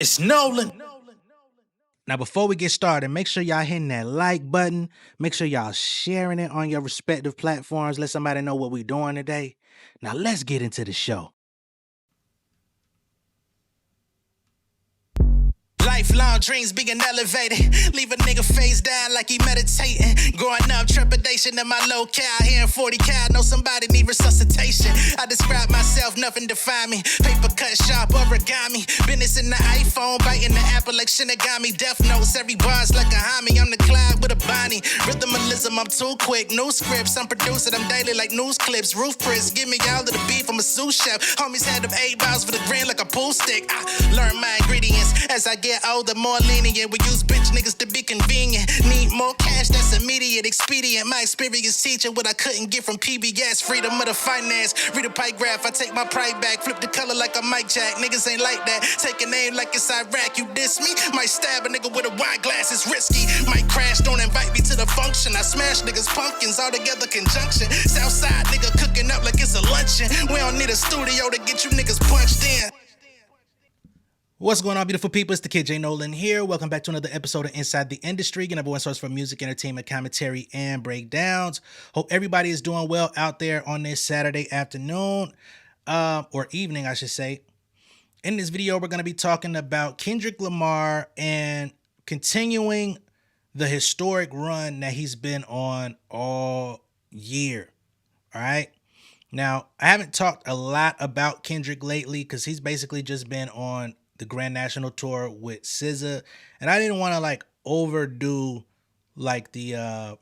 It's Nolan. Now, before we get started, make sure y'all hitting that like button. Make sure y'all sharing it on your respective platforms. Let somebody know what we're doing today. Now, let's get into the show. Lifelong dreams being elevated. Leave a nigga face down like he meditating. Growing up, trepidation in my locale. Hearing 40 cal, know somebody need resuscitation. I describe myself, nothing define me. Paper cut, sharp, origami. Business in the iPhone, biting the apple like Shinigami. Death notes, every bar's like a homie. I'm the Clyde with a Bonnie. Rhythmalism, I'm too quick. New scripts, I'm producing them daily like news clips. Roof Chris, give me all of the beef, I'm a sous chef. Homies had them 8 balls for the grin like a pool stick. I learn my ingredients as I get older, more lenient. We use bitch niggas to be convenient. Need more cash, that's immediate, expedient. My experience teaching what I couldn't get from PBS. Freedom of the finance. Read a pie graph, I take my pride back. Flip the color like a Mike Jack. Niggas ain't like that. Take a name like it's Iraq. You diss me? Might stab a nigga with a wine glass. It's risky. Might crash, don't invite me to the function. I smash niggas pumpkins all together conjunction. Southside nigga cooking up like it's a luncheon. We don't need a studio to get you niggas punched in. What's going on, beautiful people? It's the kid J Nolan here. Welcome back to another episode of Inside the Industry, your number one source for music, entertainment, commentary, and breakdowns. Hope everybody is doing well out there on this Saturday afternoon, or evening, I should say. In this video, we're going to be talking about Kendrick Lamar and continuing the historic run that he's been on all year. All right. Now, I haven't talked a lot about Kendrick lately because he's basically just been on the Grand National Tour with SZA, and I didn't want to like overdo like the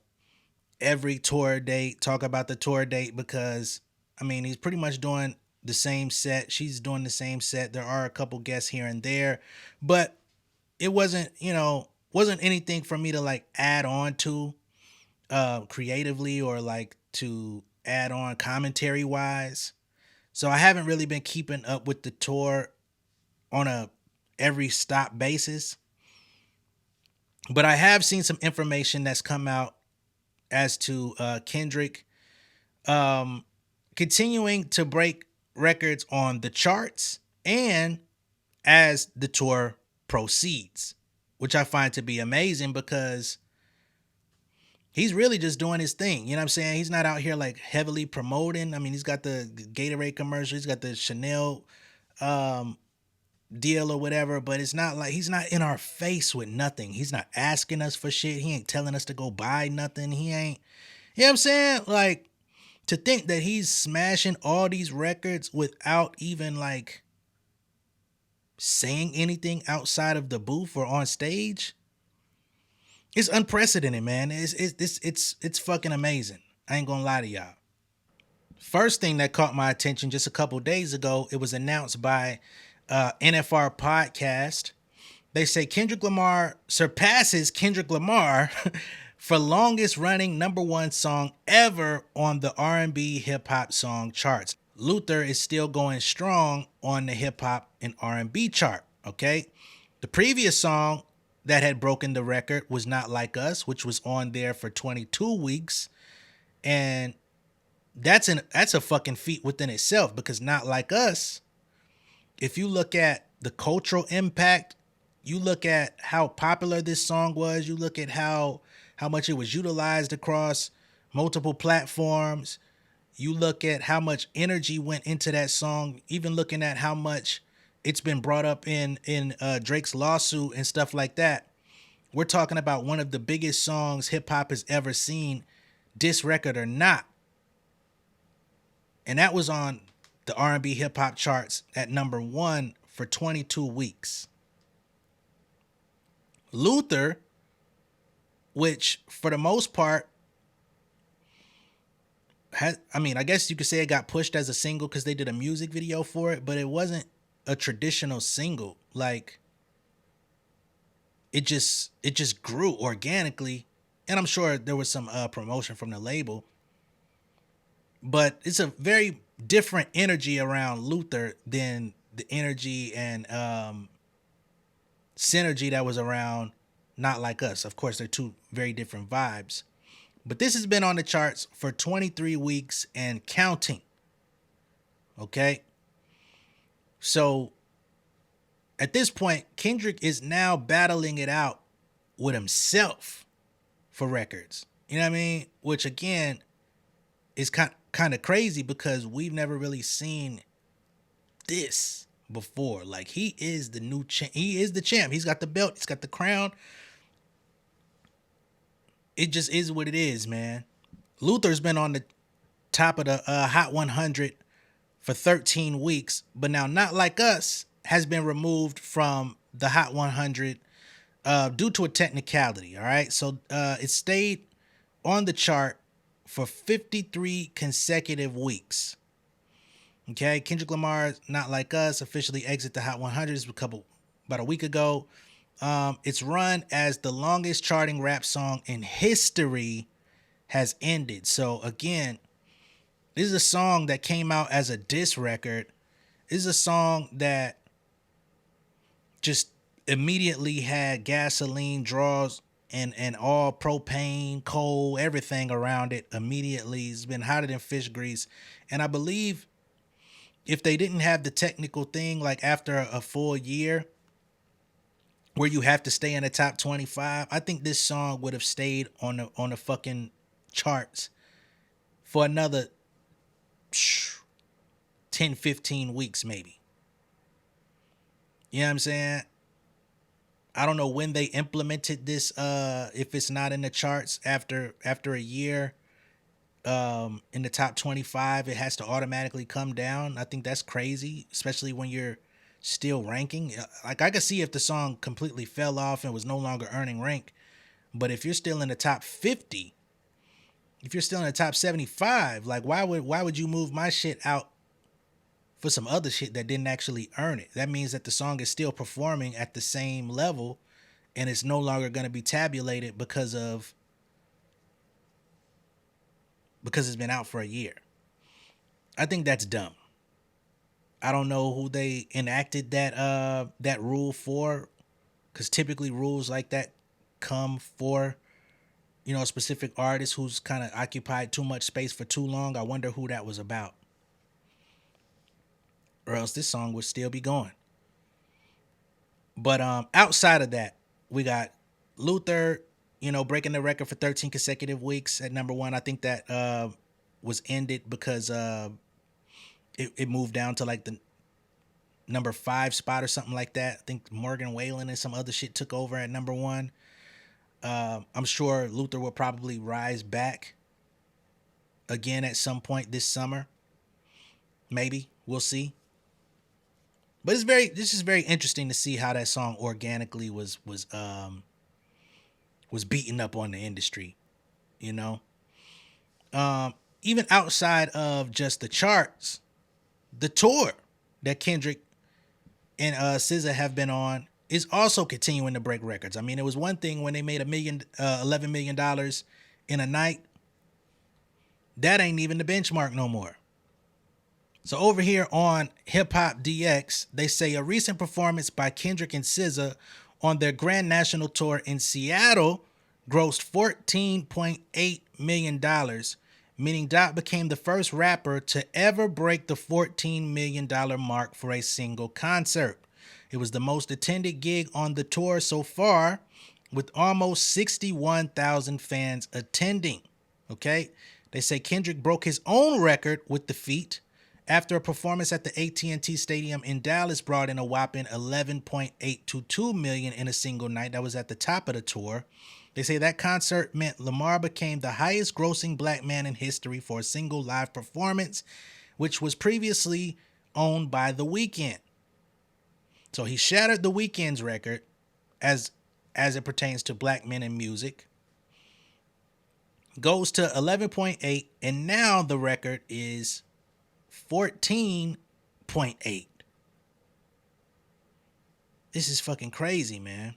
every tour date, talk about the tour date, because I mean he's pretty much doing the same set. She's doing the same set. There are a couple guests here and there, but it wasn't anything for me to like add on to creatively or like to add on commentary wise. So I haven't really been keeping up with the tour on a every stop basis, but I have seen some information that's come out as to Kendrick continuing to break records on the charts and as the tour proceeds, which I find to be amazing because he's really just doing his thing. You know what I'm saying? He's not out here like heavily promoting. I mean, he's got the Gatorade commercial, he's got the Chanel deal or whatever, but it's not like he's not in our face with nothing. He's not asking us for shit. He ain't telling us to go buy nothing. He ain't, you know what I'm saying? Like, to think that he's smashing all these records without even like saying anything outside of the booth or on stage, it's unprecedented, man. It's fucking amazing. I ain't gonna lie to y'all. First thing that caught my attention just a couple days ago, it was announced by NFR podcast. They say Kendrick Lamar surpasses Kendrick Lamar for longest running #1 song ever on the R&B hip hop song charts. Luther is still going strong on the hip hop and R&B chart. Okay, the previous song that had broken the record was Not Like Us, which was on there for 22 weeks, and that's a fucking feat within itself, because Not Like Us, if you look at the cultural impact, you look at how popular this song was, you look at how much it was utilized across multiple platforms, you look at how much energy went into that song, even looking at how much it's been brought up in Drake's lawsuit and stuff like that. We're talking about one of the biggest songs hip hop has ever seen, diss record or not. And that was on the R&B hip hop charts at #1 for 22 weeks. Luther, which for the most part I guess you could say it got pushed as a single because they did a music video for it, but it wasn't a traditional single. Like, it just grew organically, and I'm sure there was some promotion from the label, but it's a very different energy around Luther than the energy and synergy that was around Not Like Us. Of course, they're two very different vibes, but this has been on the charts for 23 weeks and counting. Okay, so At this point, Kendrick is now battling it out with himself for records. You know what I mean? Which again is kind of crazy because we've never really seen this before. Like he is the new champ. He is the champ. He's got the belt. He's got the crown. It just is what it is, man. Luther's been on the top of the Hot 100 for 13 weeks, but now Not Like Us has been removed from the Hot 100 due to a technicality. All right, so it stayed on the chart for 53 consecutive weeks. Okay, Kendrick Lamar's Not Like Us officially exit the Hot 100 about a week ago. Its run as the longest charting rap song in history has ended. So again, this is a song that came out as a diss record. This is a song that just immediately had gasoline draws and all propane, coal, everything around it immediately. It's been hotter than fish grease. And I believe if they didn't have the technical thing, like after a full year where you have to stay in the top 25, I think this song would have stayed on the fucking charts for another 10, 15 weeks maybe. You know what I'm saying? I don't know when they implemented this, if it's not in the charts after a year, in the top 25, it has to automatically come down. I think that's crazy, especially when you're still ranking. Like I could see if the song completely fell off and was no longer earning rank, but if you're still in the top 50, if you're still in the top 75, like why would you move my shit out for some other shit that didn't actually earn it? That means that the song is still performing at the same level and it's no longer going to be tabulated because it's been out for a year. I think that's dumb. I don't know who they enacted that rule for, because typically rules like that come for, you know, a specific artist who's kind of occupied too much space for too long. I wonder who that was about. Or else this song would still be going. But outside of that, we got Luther, you know, breaking the record for 13 consecutive weeks at number one. I think that was ended because it moved down to like the number 5 spot or something like that. I think Morgan Wallen and some other shit took over at number one. I'm sure Luther will probably rise back again at some point this summer. Maybe. We'll see. But this is very interesting to see how that song organically was beaten up on the industry, you know. Even outside of just the charts, the tour that Kendrick and SZA have been on is also continuing to break records. I mean, it was one thing when they made $11 million in a night. That ain't even the benchmark no more. So over here on Hip Hop DX, they say a recent performance by Kendrick and SZA on their Grand National Tour in Seattle grossed $14.8 million, meaning Dot became the first rapper to ever break the $14 million mark for a single concert. It was the most attended gig on the tour so far, with almost 61,000 fans attending. Okay? They say Kendrick broke his own record with the feat after a performance at the AT&T Stadium in Dallas brought in a whopping $11.822 million in a single night. That was at the top of the tour. They say that concert meant Lamar became the highest grossing black man in history for a single live performance, which was previously owned by The Weeknd. So he shattered The Weeknd's record as it pertains to black men in music. Goes to 11.8, and now the record is 14.8. This is fucking crazy, man.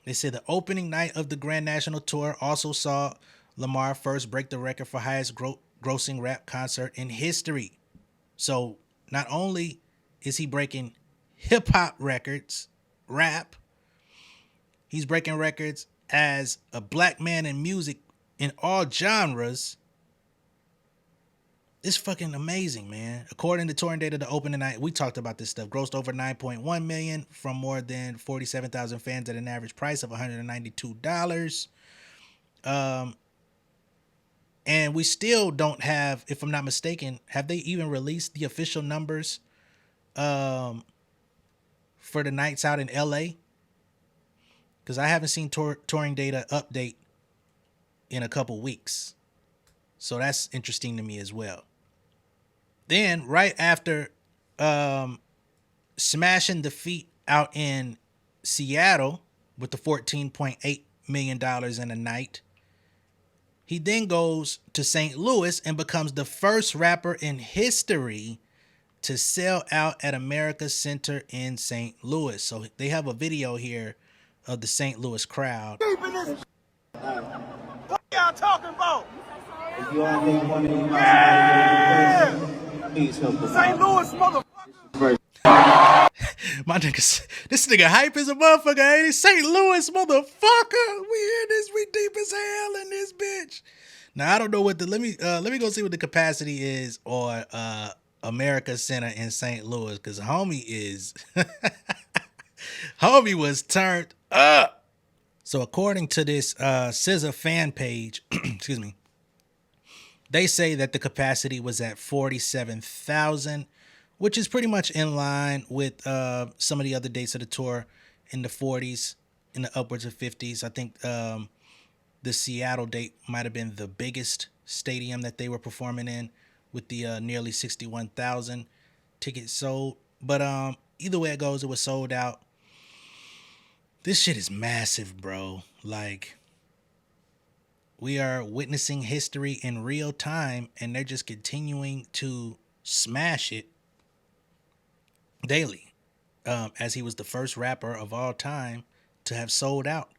They said the opening night of the Grand National Tour also saw Lamar first break the record for highest grossing rap concert in history. So not only is he breaking hip hop records, rap, he's breaking records as a black man in music in all genres. It's fucking amazing, man. According to touring data, the opening night, we talked about this stuff, grossed over 9.1 million from more than 47,000 fans at an average price of $192. And we still don't have, if I'm not mistaken, have they even released the official numbers for the nights out in LA? Because I haven't seen touring data update in a couple weeks. So that's interesting to me as well. Then right after smashing the feat out in Seattle with the $14.8 million in a night, he then goes to St. Louis and becomes the first rapper in history to sell out at America's Center in St. Louis. So they have a video here of the St. Louis crowd. What y'all talking about? Yeah! St. Louis, motherfucker. My niggas, this nigga hype as a motherfucker, ain't he? St. Louis, motherfucker. We in this, we deep as hell in this bitch. Now I don't know what the let me go see what the capacity is on America Center in St. Louis, because homie is homie was turned up. So according to this SZA fan page, excuse me, they say that the capacity was at 47,000, which is pretty much in line with some of the other dates of the tour in the 40s, in the upwards of 50s. I think the Seattle date might have been the biggest stadium that they were performing in, with the nearly 61,000 tickets sold. But either way it goes, it was sold out. This shit is massive, bro. Like, we are witnessing history in real time, and they're just continuing to smash it daily, as he was the first rapper of all time to have sold out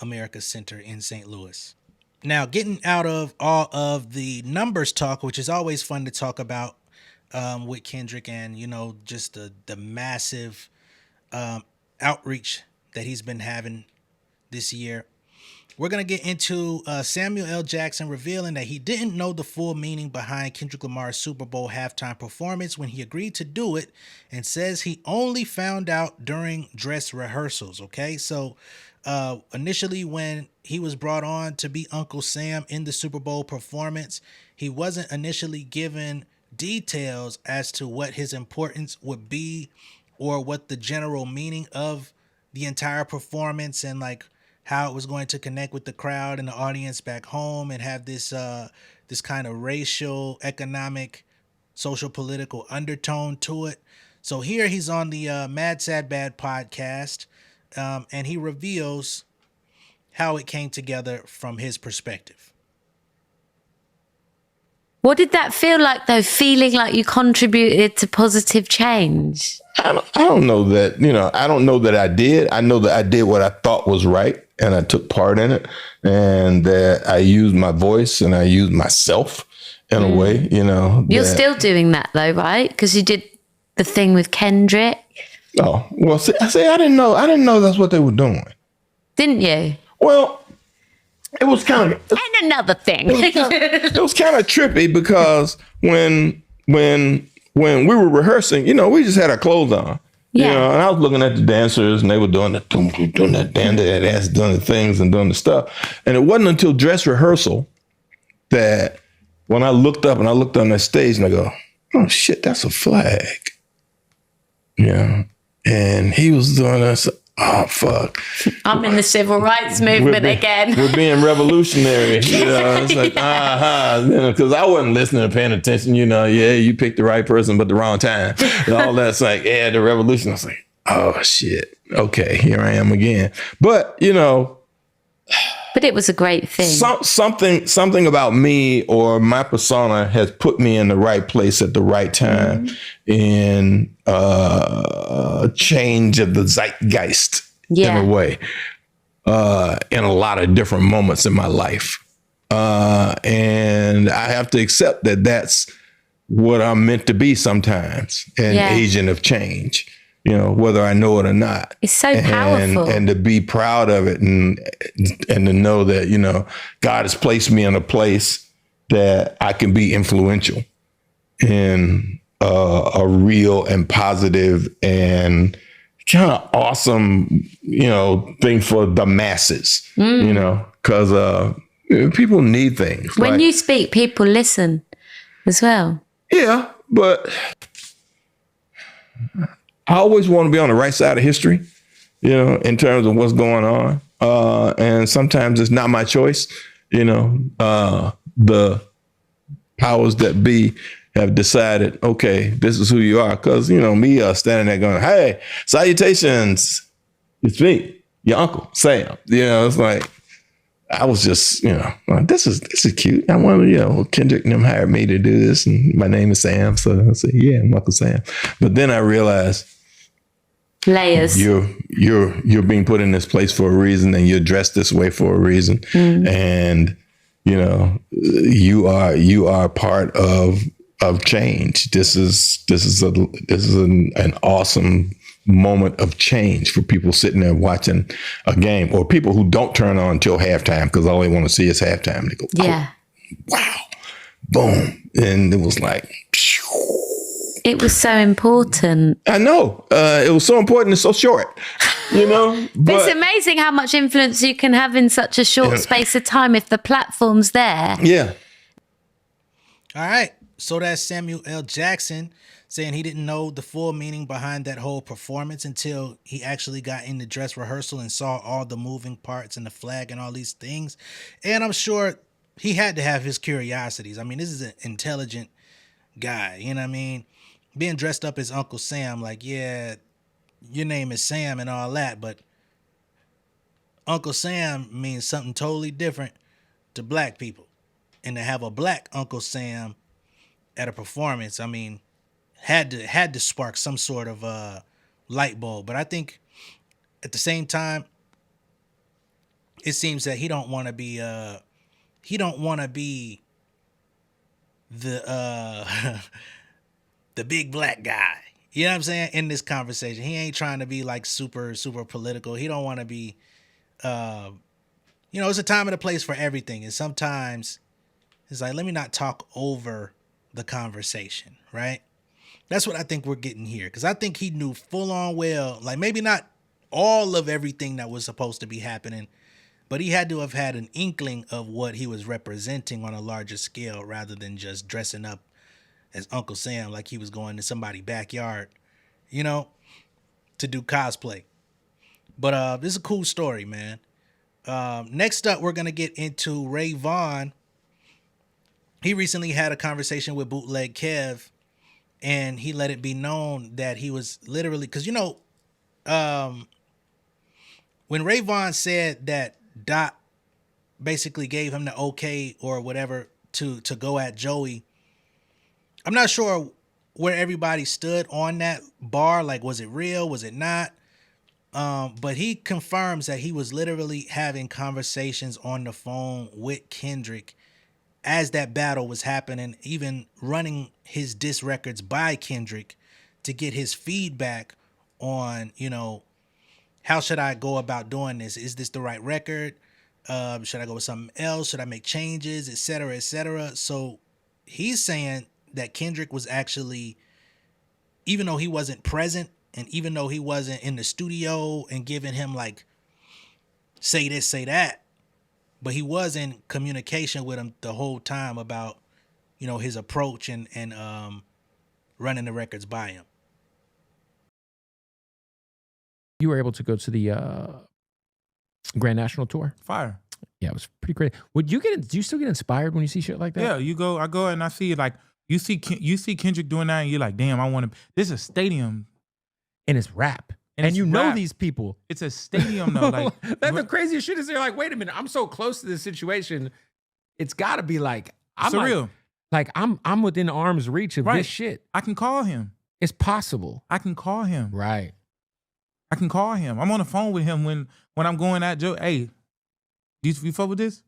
America's Center in St. Louis. Now, getting out of all of the numbers talk, which is always fun to talk about with Kendrick, and, you know, just the massive outreach that he's been having this year, we're going to get into Samuel L. Jackson revealing that he didn't know the full meaning behind Kendrick Lamar's Super Bowl halftime performance when he agreed to do it, and says he only found out during dress rehearsals. Okay, so initially when he was brought on to be Uncle Sam in the Super Bowl performance, he wasn't initially given details as to what his importance would be or what the general meaning of the entire performance and like how it was going to connect with the crowd and the audience back home and have this this kind of racial, economic, social, political undertone to it. So here he's on the Mad Sad Bad podcast, and he reveals how it came together from his perspective. What did that feel like, though, feeling like you contributed to positive change? I don't know that, you know, I don't know that I did. I know that I did what I thought was right, and I took part in it, and that I used my voice and I used myself in a way, you know. You're still doing that, though, right? Because you did the thing with Kendrick. Oh, well, see, I didn't know that's what they were doing. Didn't you? Well, it was kind of... And another thing. It was kind of trippy because when we were rehearsing, you know, we just had our clothes on. Yeah. You know, and I was looking at the dancers, and they were doing that dance, doing the things and doing the stuff. And it wasn't until dress rehearsal that when I looked up on that stage and I go, oh shit, that's a flag. Yeah. And he was doing this. Oh, fuck. I'm in the civil rights movement again. We're being revolutionary. You know, it's like, because I wasn't listening or paying attention. You know, yeah, you picked the right person, but the wrong time. And all that's like, yeah, the revolution. I was like, oh, shit. Okay, here I am again. But, you know. But it was a great thing. Something about me or my persona has put me in the right place at the right time in change of the zeitgeist in a way, in a lot of different moments in my life. And I have to accept that that's what I'm meant to be sometimes, an agent of change. You know, whether I know it or not. It's so powerful. And to be proud of it and to know that, you know, God has placed me in a place that I can be influential in a real and positive and kind of awesome, thing for the masses, because people need things. When you speak, people listen as well. Yeah, but I always want to be on the right side of history, in terms of what's going on. And sometimes it's not my choice. The powers that be have decided, okay, this is who you are. Because, me standing there going, hey, salutations. It's me, your uncle, Sam. It's like, I was just, this is cute. I wanted, Kendrick and them hired me to do this. And my name is Sam. So I said, yeah, I'm Uncle Sam. But then I realized, layers. You're being put in this place for a reason, and you're dressed this way for a reason. And, you are part of change. This is an awesome moment of change for people sitting there watching a game, or people who don't turn on until halftime because all they want to see is halftime. They go, yeah, wow, boom. And it was like, phew. It was so important. I know. It was so important and so short, But it's amazing how much influence you can have in such a short space of time if the platform's there. Yeah. All right. So that's Samuel L. Jackson saying he didn't know the full meaning behind that whole performance until he actually got in the dress rehearsal and saw all the moving parts and the flag and all these things. And I'm sure he had to have his curiosities. I mean, this is an intelligent guy, you know what I mean? Being dressed up as Uncle Sam, like, yeah, your name is Sam and all that, but Uncle Sam means something totally different to black people. And to have a black Uncle Sam at a performance, I mean, had to spark some sort of light bulb. But I think at the same time, it seems that he don't want to be the the big black guy. You know what I'm saying? In this conversation, he ain't trying to be like super political. He don't want to be it's a time and a place for everything. And sometimes it's like, let me not talk over the conversation, right? That's what I think we're getting here. Because I think he knew full on well, like maybe not all of everything that was supposed to be happening, but he had to have had an inkling of what he was representing on a larger scale rather than just dressing up as Uncle Sam like he was going to somebody's backyard, to do cosplay. But this is a cool story, man. Next up, we're going to get into Ray Vaughn. He recently had a conversation with Bootleg Kev, and he let it be known that he was literally, because, when Ray Vaughn said that Dot basically gave him the okay or whatever to go at Joey, I'm not sure where everybody stood on that bar. Like, was it real? Was it not? But he confirms that he was literally having conversations on the phone with Kendrick as that battle was happening, even running his diss records by Kendrick to get his feedback on, how should I go about doing this? Is this the right record? Should I go with something else? Should I make changes, et cetera, et cetera? So he's saying that Kendrick was actually, even though he wasn't present and even though he wasn't in the studio and giving him like, say this, say that, but he was in communication with him the whole time about, his approach and running the records by him. You were able to go to the Grand National Tour? Fire. Yeah, it was pretty great. Do you still get inspired when you see shit like that? Yeah, I go and I see like, you see Kendrick doing that and you're like, damn, I want to, this is a stadium. And it's rap. And you know these people. It's a stadium though. Like that's the craziest shit is they're like, wait a minute, I'm so close to this situation. It's gotta be like, I'm surreal. Like I'm within arm's reach of this shit. I can call him. It's possible. I can call him. Right. I can call him. I'm on the phone with him when I'm going at Joe. Hey, you fuck with this?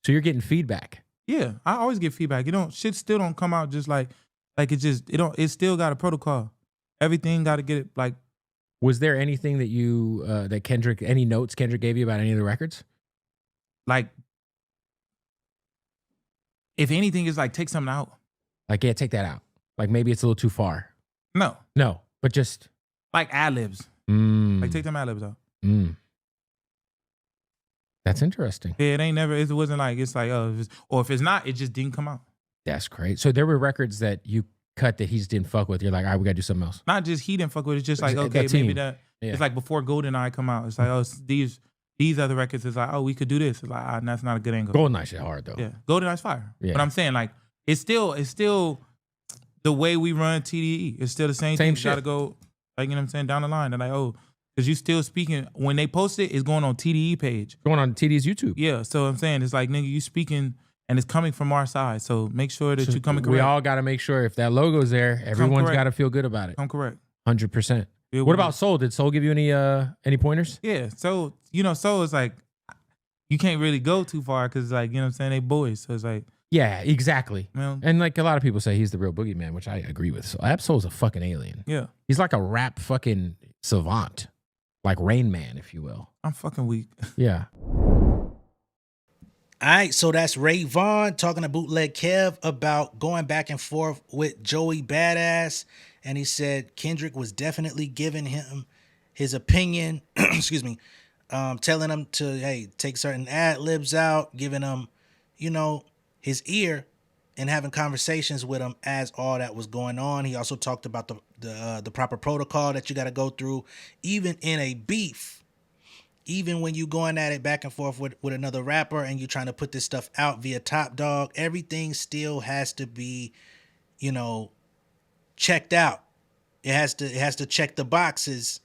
So you're getting feedback. Yeah, I always get feedback. Shit still don't come out just like it still got a protocol. Everything got to get it like. Was there anything that you that Kendrick, any notes Kendrick gave you about any of the records? Like, If anything, it's like take something out. Like, yeah, take that out. Like maybe it's a little too far. No, but just like ad-libs. Like take them ad-libs out. That's interesting. Yeah, it wasn't like, it's like, or if it's not, it just didn't come out. That's great. So there were records that you cut that he just didn't fuck with. You're like, all right, we got to do something else. Not just he didn't fuck with it. It's just like, okay, maybe that. Yeah. It's like before GoldenEye come out. It's like, these other records is like, we could do this. It's like, that's not a good angle. GoldenEye shit hard though. Yeah, GoldenEye's fire. Yeah. But I'm saying like, it's still the way we run TDE. It's still the same thing. Shit. You gotta go, like, you know what I'm saying, down the line. They're like, because you still speaking, when they post it, it's going on TDE page. Going on TD's YouTube. Yeah, so I'm saying, it's like, nigga, you speaking, and it's coming from our side. So make sure that you coming correct. We all got to make sure if that logo's there, everyone's got to feel good about it. I'm correct. 100%. What about Soul? Did Soul give you any pointers? Yeah, so, Soul is like, you can't really go too far because, like, you know what I'm saying, they boys. So it's like. Yeah, exactly. You know? And like a lot of people say he's the real boogeyman, which I agree with. So Ab-Soul's a fucking alien. Yeah. He's like a rap fucking savant. Like Rain Man, if you will. I'm fucking weak. Yeah. All right, so that's Ray Vaughn talking to Bootleg Kev about going back and forth with Joey Badass. And he said Kendrick was definitely giving him his opinion, excuse me, telling him to, hey, take certain ad-libs out, giving him, his ear and having conversations with him as all that was going on. He also talked about the proper protocol that you got to go through, even in a beef. Even when you going at it back and forth with another rapper and you're trying to put this stuff out via Top Dog, everything still has to be, checked out. It has to check the boxes.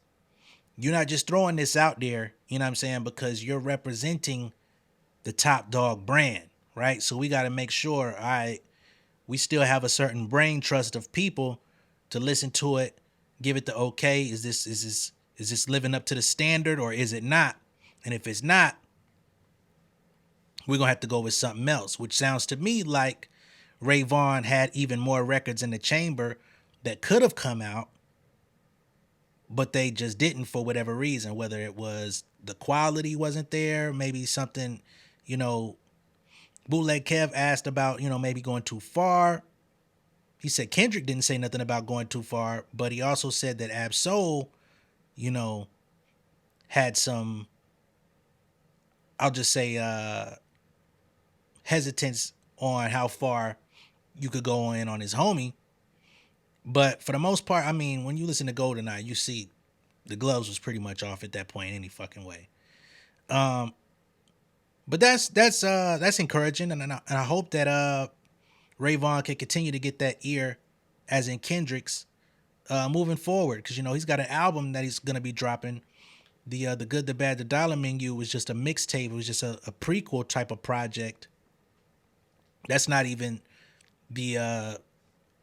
You're not just throwing this out there, you know what I'm saying, because you're representing the Top Dog brand, right? So we got to make sure, all right, we still have a certain brain trust of people to listen to it, give it the okay. Is this living up to the standard or is it not? And if it's not, we're going to have to go with something else, which sounds to me like Ray Vaughn had even more records in the chamber that could have come out, but they just didn't for whatever reason, whether it was the quality wasn't there, maybe something, Bootleg Kev asked about, maybe going too far. He said Kendrick didn't say nothing about going too far, but he also said that Ab-Soul, had some, I'll just say, hesitance on how far you could go in on his homie. But for the most part, I mean, when you listen to GoldenEye, you see the gloves was pretty much off at that point any fucking way. But that's encouraging, and I hope that Ray Vaughn can continue to get that ear, as in Kendrick's, moving forward, because he's got an album that he's gonna be dropping. The Good, the Bad, the Dollar Menu was just a mixtape. It was just a prequel type of project. That's not even the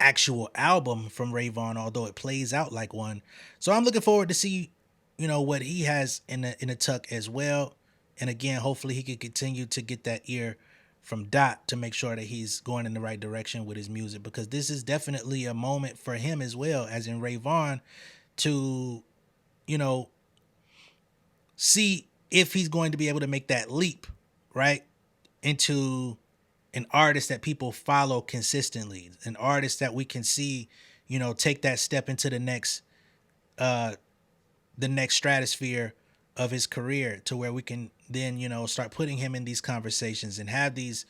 actual album from Ray Vaughn, although it plays out like one. So I'm looking forward to see, what he has in the tuck as well. And again, hopefully he can continue to get that ear from Dot to make sure that he's going in the right direction with his music, because this is definitely a moment for him as well, as in Ray Vaughn, to, see if he's going to be able to make that leap, right, into an artist that people follow consistently, an artist that we can see, take that step into the next stratosphere of his career, to where we can then, start putting him in these conversations and have these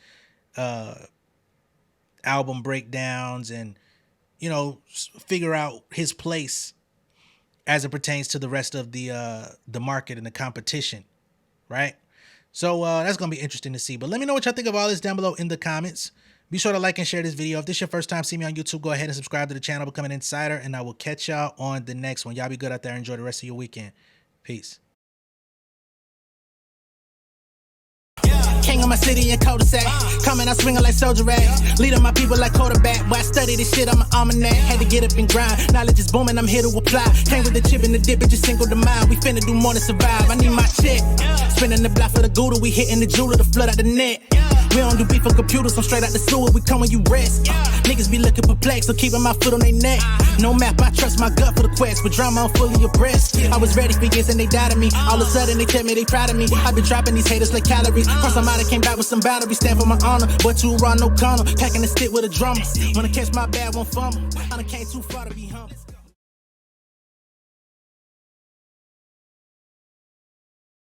album breakdowns and, figure out his place as it pertains to the rest of the market and the competition, right? So that's going to be interesting to see. But let me know what y'all think of all this down below in the comments. Be sure to like and share this video. If this is your first time seeing me on YouTube, go ahead and subscribe to the channel, become an insider, and I will catch y'all on the next one. Y'all be good out there. Enjoy the rest of your weekend. Peace. King of my city and cul-de-sac. Coming out swinging like soldier rag. Leading my people like quarterback. Boy, I study this shit, I'm an almanac. Had to get up and grind. Knowledge is booming, I'm here to apply. Came with the chip and the dip, it just single the mind. We finna do more than survive. I need my check. Spinning the block for the Gouda, we hitting the jeweler to flood out the net. We don't do beef for computers, I'm straight out the sewer, we come when you rest. Niggas be looking perplexed, so keeping my foot on their neck. No map, I trust my gut for the quest, but drama, I'm fully abreast. I was ready for years and they doubted me. All of a sudden they tell me they proud of me. I've been dropping these haters like calories. Cross them out, I came back with some boundaries. Stand for my honor, but too raw, no corner. Packing the stick with a drummer. Wanna catch my bad, one fumble. I done came too far to be humble.